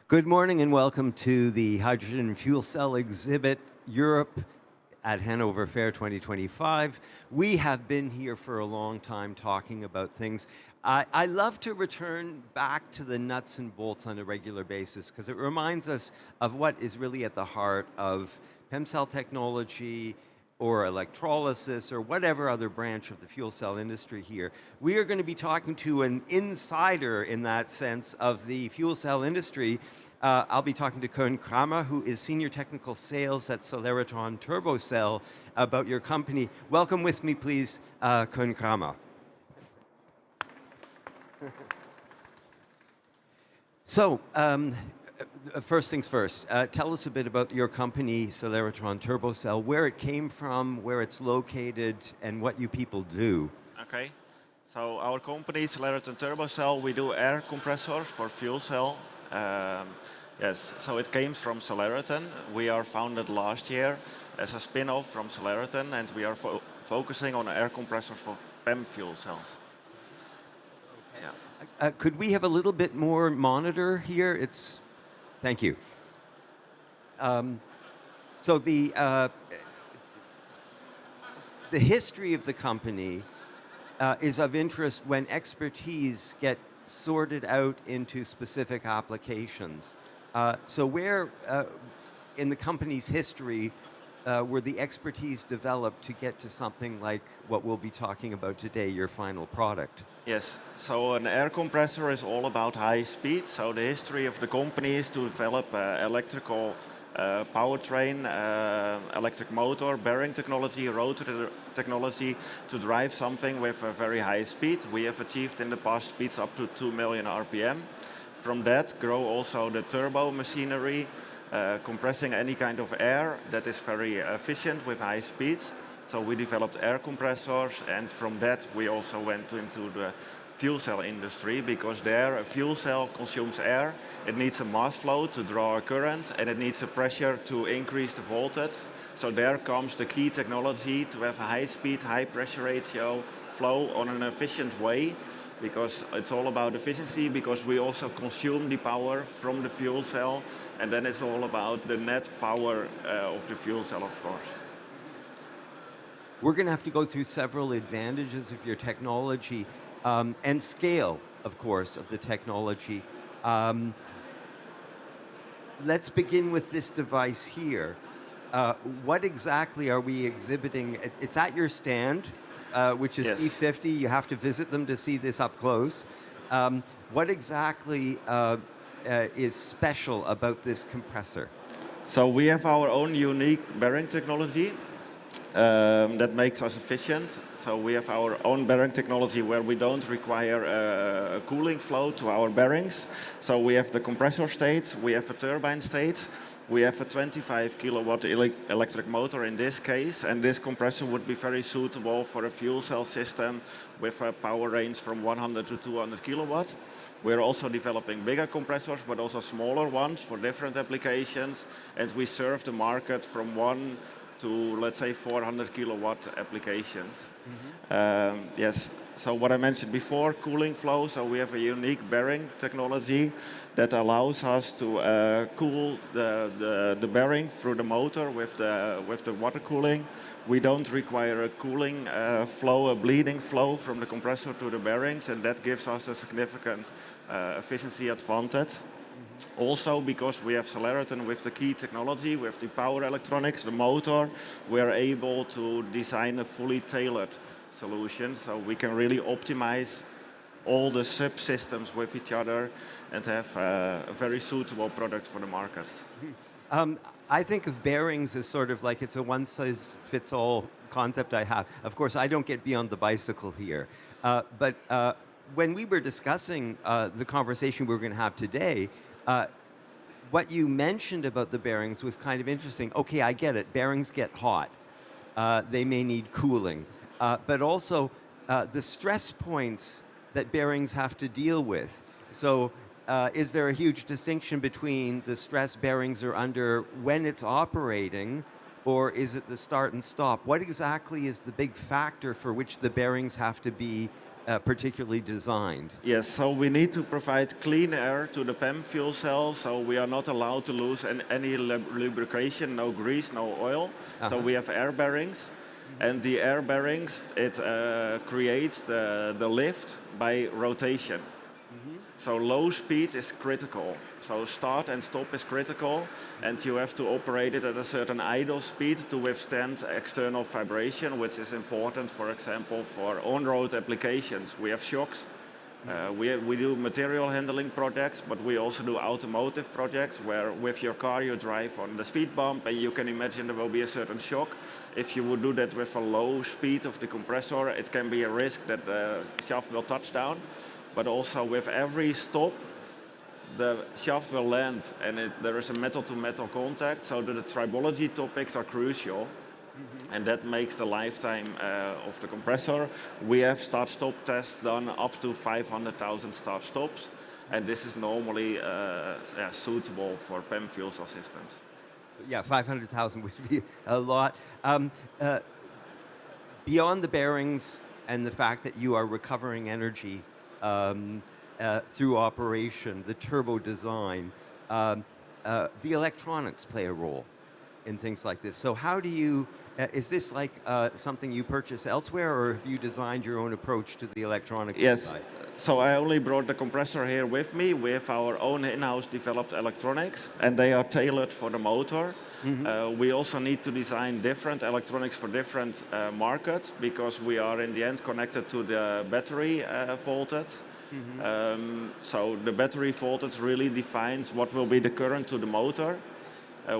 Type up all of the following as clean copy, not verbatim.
Good morning and welcome to the Hydrogen and Fuel Cell Exhibit Europe at Hannover Fair 2025. We have been here for a long time talking about things. I love to return back to the nuts and bolts on a regular basis because it reminds us of what is really at the heart of PEM cell technology or electrolysis or whatever other branch of the fuel cell industry here. We are going to be talking to an insider in that sense of the fuel cell industry. I'll be talking to Koen Kramer, who is Senior Technical Sales at Solariton TurboCell, about your company. Welcome with me, please, Koen Kramer. So, first things first, tell us a bit about your company, Solariton TurboCell, where it came from, where it's located, and what you people do. Okay, so our company, Solariton TurboCell, we do air compressors for fuel cell. Yes, so it came from Solariton. We are founded last year as a spin-off from Solariton, and we are focusing on air compressors for PEM fuel cells. Okay. Yeah. Could we have a little bit more monitor here? Thank you. So the history of the company is of interest when expertise get sorted out into specific applications. So where in the company's history were the expertise developed to get to something like what we'll be talking about today, your final product? Yes, so an air compressor is all about high speed. So the history of the company is to develop electrical powertrain, electric motor, bearing technology, rotor technology to drive something with a very high speed. We have achieved in the past speeds up to 2 million RPM. From that grow also the turbo machinery, compressing any kind of air that is very efficient with high speeds. So we developed air compressors, and from that we also went into the fuel cell industry, because there a fuel cell consumes air, it needs a mass flow to draw a current, and it needs a pressure to increase the voltage. So there comes the key technology to have a high speed, high pressure ratio flow on an efficient way, because it's all about efficiency, because we also consume the power from the fuel cell, and then it's all about the net power of the fuel cell, of course. We're going to have to go through several advantages of your technology and scale, of course, of the technology. Let's begin with this device here. What exactly are we exhibiting? It's at your stand, which is Yes. E50. You have to visit them to see this up close. What exactly is special about this compressor? So we have our own unique bearing technology that makes us efficient. So we have our own bearing technology where we don't require a cooling flow to our bearings. So we have the compressor state, we have a turbine state, we have a 25 kilowatt electric motor in this case, and this compressor would be very suitable for a fuel cell system with a power range from 100 to 200 kilowatt. We're also developing bigger compressors, but also smaller ones for different applications, and we serve the market from 1 to, let's say, 400 kilowatt applications. Yes, so what I mentioned before, cooling flow, so we have a unique bearing technology that allows us to cool the bearing through the motor with the water cooling. We don't require a cooling flow, a bleeding flow from the compressor to the bearings, and that gives us a significant efficiency advantage. Also, because we have Solariton with the key technology, with the power electronics, the motor, we're able to design a fully tailored solution, so we can really optimize all the subsystems with each other and have a very suitable product for the market. I think of bearings as sort of like it's a one-size-fits-all concept I have. Of course, I don't get beyond the bicycle here. But when we were discussing the conversation we were going to have today, what you mentioned about the bearings was kind of interesting. Okay, I get it. Bearings get hot. They may need cooling. But also the stress points that bearings have to deal with. So is there a huge distinction between the stress bearings are under when it's operating, or is it the start and stop? What exactly is the big factor for which the bearings have to be particularly designed? Yes, so we need to provide clean air to the PEM fuel cell, so we are not allowed to lose any lubrication, no grease, no oil. So Uh-huh. we have air bearings, and the air bearings, it creates the lift by rotation. So low speed is critical. So start and stop is critical, and you have to operate it at a certain idle speed to withstand external vibration, which is important, for example, for on-road applications. We have shocks. We do material handling projects, but we also do automotive projects where with your car you drive on the speed bump and you can imagine there will be a certain shock. If you would do that with a low speed of the compressor, it can be a risk that the shaft will touch down. But also with every stop, the shaft will land and there is a metal-to-metal contact, so the tribology topics are crucial. And that makes the lifetime of the compressor. We have start-stop tests done up to 500,000 start-stops, and this is normally suitable for PEM fuel cell systems. Yeah, 500,000 would be a lot. Uh, Beyond the bearings and the fact that you are recovering energy through operation, the turbo design, the electronics play a role in things like this. So how do you, is this like something you purchase elsewhere, or have you designed your own approach to the electronics Yes, side? so I only brought the compressor here with me. We have our own in-house developed electronics, and they are tailored for the motor. We also need to design different electronics for different markets, because we are in the end connected to the battery voltage. So the battery voltage really defines what will be the current to the motor.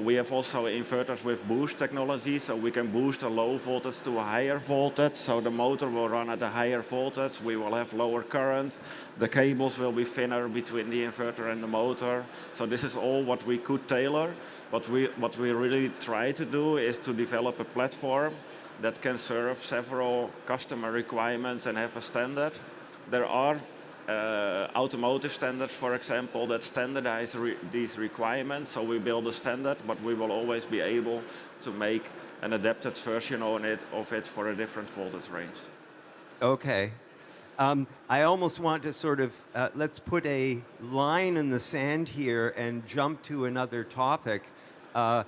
We have also inverters with boost technology, so we can boost a low voltage to a higher voltage, so the motor will run at a higher voltage, we will have lower current, the cables will be thinner between the inverter and the motor. So this is all what we could tailor. What we really try to do is to develop a platform that can serve several customer requirements and have a standard. There are automotive standards, for example, that standardize these requirements. So we build a standard, but we will always be able to make an adapted version of it for a different voltage range. Okay. I almost want to sort of, let's put a line in the sand here and jump to another topic. From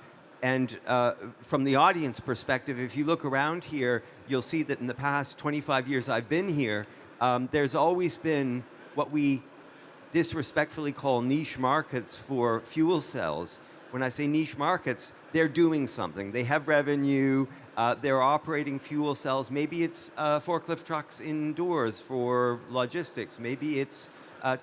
the audience perspective, if you look around here, you'll see that in the past 25 years I've been here, there's always been what we disrespectfully call niche markets for fuel cells. When I say niche markets, they're doing something. They have revenue, they're operating fuel cells. Maybe it's forklift trucks indoors for logistics. Maybe it's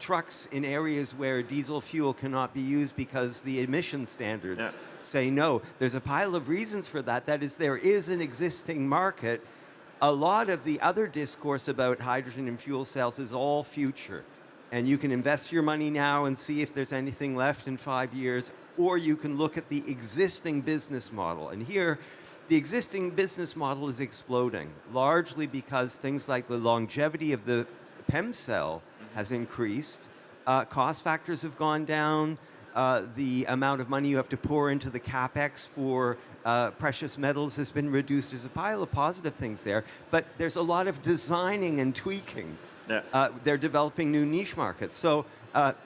trucks in areas where diesel fuel cannot be used because the emission standards say no. There's a pile of reasons for that. That is, there is an existing market. A lot of the other discourse about hydrogen and fuel cells is all future. And you can invest your money now and see if there's anything left in 5 years, or you can look at the existing business model. And here, the existing business model is exploding, largely because things like the longevity of the PEM cell has increased, cost factors have gone down, the amount of money you have to pour into the capex for precious metals has been reduced. There's a pile of positive things there, but there's a lot of designing and tweaking. They're developing new niche markets. So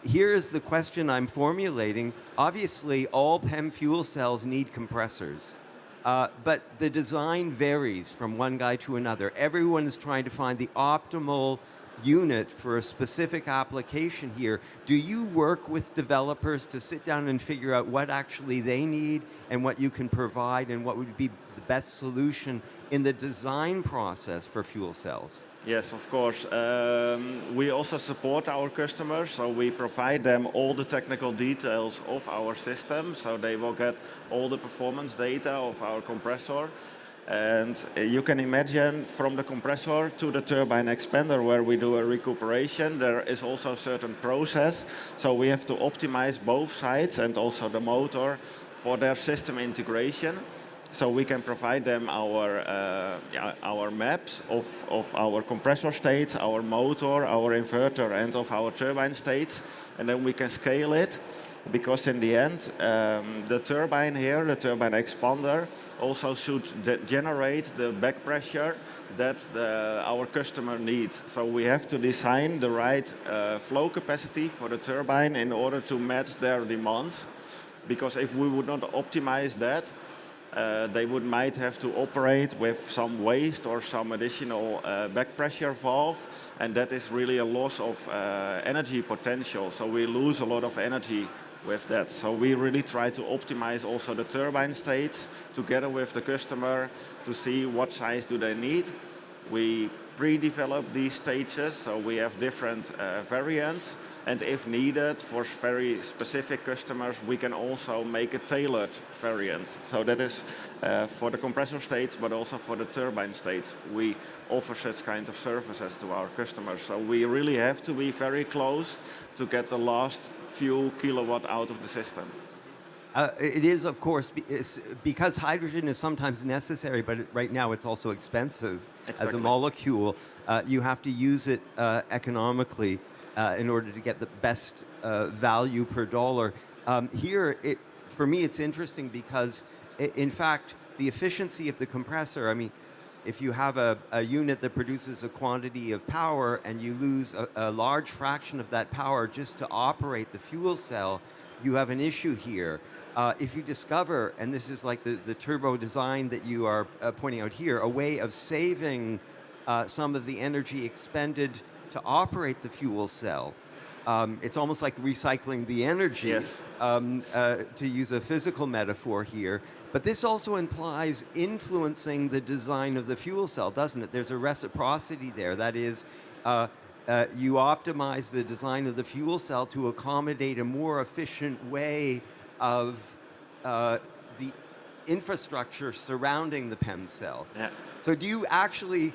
here's the question I'm formulating. Obviously, all PEM fuel cells need compressors, but the design varies from one guy to another. Everyone is trying to find the optimal unit for a specific application here. Do you work with developers to sit down and figure out what actually they need and what you can provide and what would be the best solution in the design process for fuel cells? Yes, of course. We also support our customers, so we provide them all the technical details of our system, so they will get all the performance data of our compressor. And you can imagine from the compressor to the turbine expander where we do a recuperation, there is also a certain process. So we have to optimize both sides and also the motor for their system integration. So we can provide them our maps of our compressor states, our motor, our inverter, and of our turbine states. And then we can scale it. because in the end, the turbine here, the turbine expander, also should generate the back pressure that our customer needs. So we have to design the right flow capacity for the turbine in order to match their demands. Because if we would not optimize that, they might have to operate with some waste or some additional back pressure valve, and that is really a loss of energy potential. So we lose a lot of energy with that. So we really try to optimize also the turbine states together with the customer to see what size do they need. We pre-develop these stages, so we have different variants. And if needed for very specific customers, we can also make a tailored variant. So that is for the compressor states, but also for the turbine states. We offer such kind of services to our customers. So we really have to be very close to get the last few kilowatt out of the system. It is, of course, because hydrogen is sometimes necessary, but right now it's also expensive as a molecule. You have to use it economically in order to get the best value per dollar. Here, for me, it's interesting because, in fact, the efficiency of the compressor, I mean, if you have a unit that produces a quantity of power and you lose a large fraction of that power just to operate the fuel cell, you have an issue here. If you discover, and this is like the turbo design that you are pointing out here, a way of saving some of the energy expended to operate the fuel cell, it's almost like recycling the energy, yes. To use a physical metaphor here. But this also implies influencing the design of the fuel cell, doesn't it? There's a reciprocity there. That is, you optimize the design of the fuel cell to accommodate a more efficient way of the infrastructure surrounding the PEM cell. Yeah. So do you actually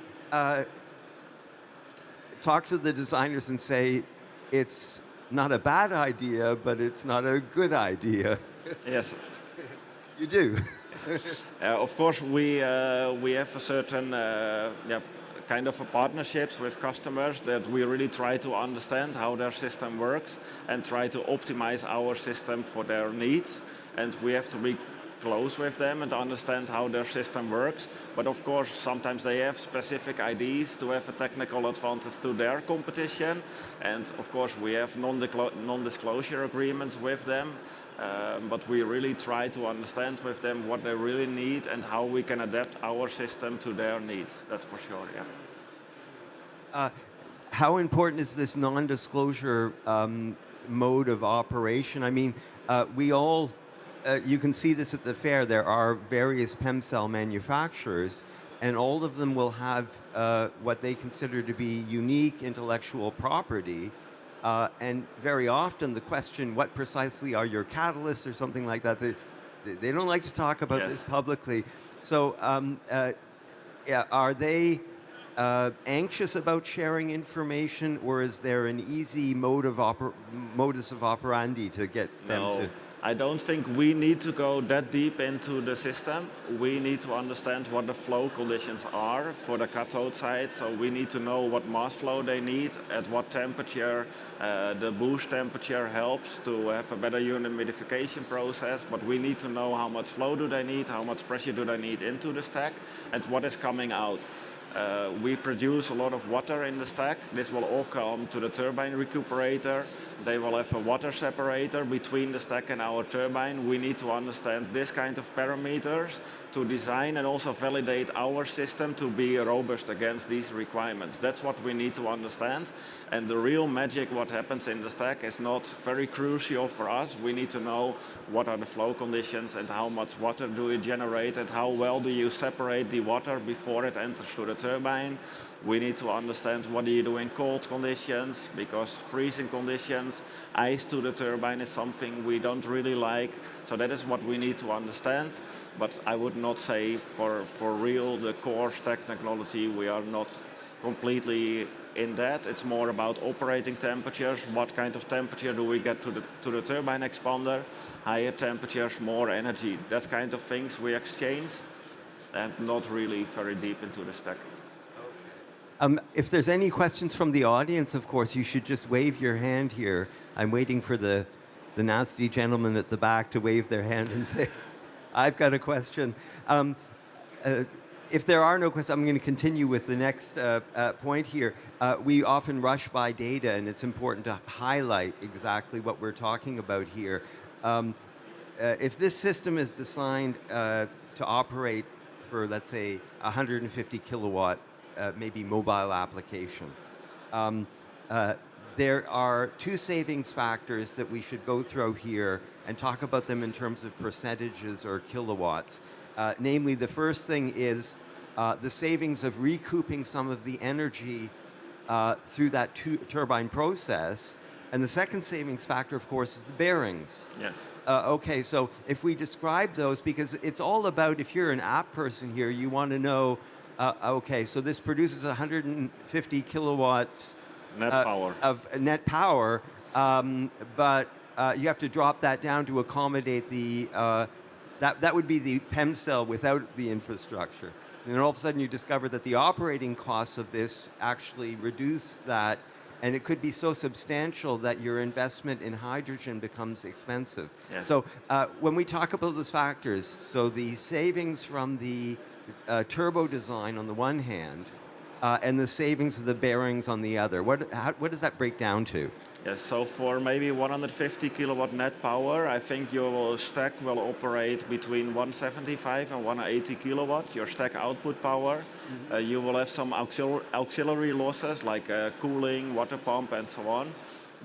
talk to the designers and say, it's not a bad idea, but it's not a good idea? Yes. You do. Of course, we have a certain kind of a partnerships with customers that we really try to understand how their system works and try to optimize our system for their needs. And we have to be close with them and understand how their system works. But of course, sometimes they have specific ideas to have a technical advantage to their competition. And of course, we have non-disclosure agreements with them. But we really try to understand with them what they really need and how we can adapt our system to their needs. That's for sure, yeah. How important is this non-disclosure mode of operation? I mean, we all, you can see this at the fair, there are various PEM cell manufacturers, and all of them will have what they consider to be unique intellectual property. And very often the question, what precisely are your catalysts or something like that, they don't like to talk about this publicly. So are they anxious about sharing information, or is there an easy modus of operandi to get them to? I don't think we need to go that deep into the system. We need to understand what the flow conditions are for the cathode side. So we need to know what mass flow they need, at what temperature. The boost temperature helps to have a better humidification process, but we need to know how much flow do they need, how much pressure do they need into the stack, and what is coming out. We produce a lot of water in the stack. This will all come to the turbine recuperator. They will have a water separator between the stack and our turbine. We need to understand this kind of parameters to design and also validate our system to be robust against these requirements. That's what we need to understand. And the real magic, what happens in the stack, is not very crucial for us. We need to know what are the flow conditions and how much water do you generate and how well do you separate the water before it enters to the turbine. We need to understand what do you do in cold conditions, because freezing conditions, ice to the turbine is something we don't really like. So that is what we need to understand. But I would not say for real the core stack technology, we are not completely in that. It's more about operating temperatures. What kind of temperature do we get to the turbine expander? Higher temperatures, more energy. That kind of things we exchange, and not really very deep into the stack. If there's any questions from the audience, of course, you should just wave your hand here. I'm waiting for the the nasty gentleman at the back to wave their hand and say, I've got a question. Uh, if there are no questions, I'm going to continue with the next point here. We often rush by data, and it's important to highlight exactly what we're talking about here. If this system is designed to operate for, let's say, 150 kilowatt, maybe mobile application, um, uh, there are two savings factors that we should go through here and talk about them in terms of percentages or kilowatts. Namely, the first thing is the savings of recouping some of the energy through that turbine process. And the second savings factor, of course, is the bearings. Yes. Okay, so if we describe those, because it's all about, if you're an app person here, you want to know, okay, so this produces 150 kilowatts Net power. of net power, but you have to drop that down to accommodate the, that would be the PEM cell without the infrastructure. And then all of a sudden you discover that the operating costs of this actually reduce that, and it could be so substantial that your investment in hydrogen becomes expensive. Yes. So when we talk about those factors, so the savings from the turbo design on the one hand, and the savings of the bearings on the other, what does that break down to? Yes, so for maybe 150 kilowatt net power, I think your stack will operate between 175 and 180 kilowatt, your stack output power. Mm-hmm. You will have some auxiliary losses like cooling, water pump, and so on.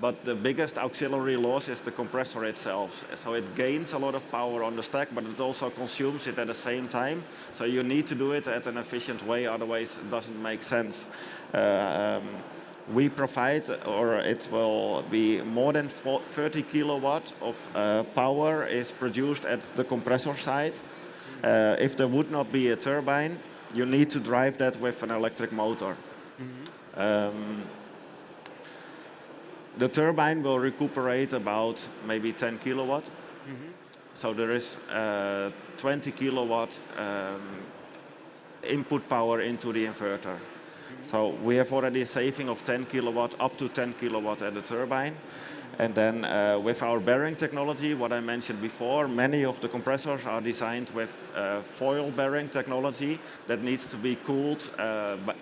But the biggest auxiliary loss is the compressor itself. So it gains a lot of power on the stack, but it also consumes it at the same time. So you need to do it at an efficient way, otherwise it doesn't make sense. We provide, or it will be more than 30 kilowatt of power is produced at the compressor side. If there would not be a turbine, you need to drive that with an electric motor. Mm-hmm. The turbine will recuperate about maybe 10 kilowatt. Mm-hmm. So there is 20 kilowatt input power into the inverter. So we have already a saving of 10 kilowatt, up to 10 kilowatt at the turbine. And then with our bearing technology, what I mentioned before, many of the compressors are designed with foil bearing technology that needs to be cooled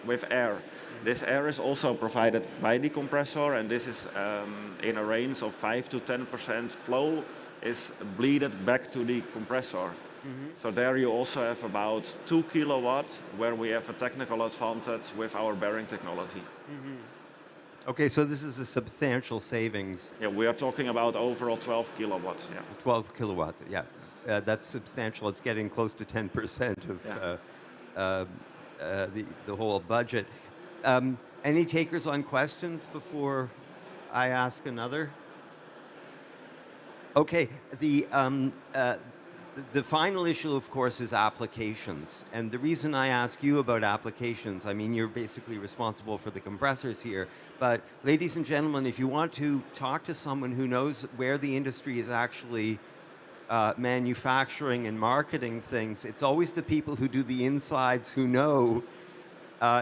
with air. This air is also provided by the compressor, and this is in a range of 5 to 10% flow is bleeded back to the compressor. Mm-hmm. So there you also have about 2 kilowatt where we have a technical advantage with our bearing technology. Mm-hmm. Okay, so this is a substantial savings. Yeah, we are talking about overall 12 kilowatts. Yeah. 12 kilowatts, yeah. That's substantial. It's getting close to 10% of the whole budget. Any takers on questions before I ask another? Okay, the final issue, of course, is applications. And the reason I ask you about applications, I mean, you're basically responsible for the compressors here. But ladies and gentlemen, if you want to talk to someone who knows where the industry is actually manufacturing and marketing things, it's always the people who do the insides who know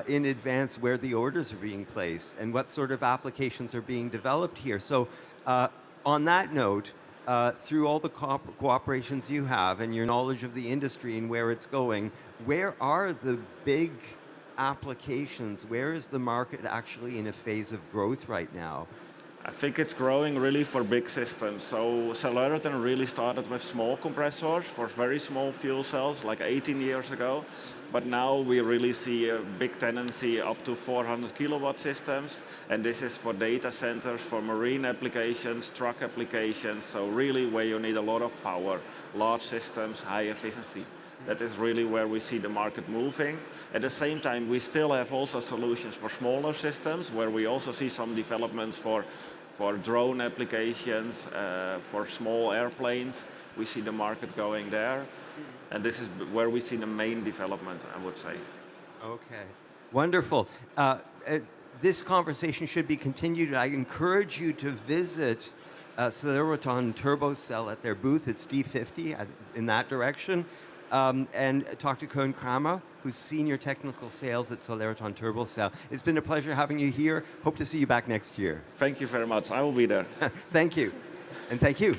in advance where the orders are being placed and what sort of applications are being developed here. So on that note, through all the cooperations you have and your knowledge of the industry and where it's going, where are the big applications? Where is the market actually in a phase of growth right now? I think it's growing really for big systems. So Celeriton really started with small compressors for very small fuel cells like 18 years ago. But now we really see a big tendency up to 400 kilowatt systems. And this is for data centers, for marine applications, truck applications. So really where you need a lot of power, large systems, high efficiency. That is really where we see the market moving. At the same time, we still have also solutions for smaller systems, where we also see some developments for drone applications, for small airplanes. We see the market going there. And this is where we see the main development, I would say. Okay, wonderful. This conversation should be continued. I encourage you to visit Celeriton Turbo Cell at their booth. It's D50 in that direction. And talk to Koen Kramer, who's Senior Technical Sales at Celeriton Turbo Cell. It's been a pleasure having you here. Hope to see you back next year. Thank you very much. I will be there. Thank you. And thank you.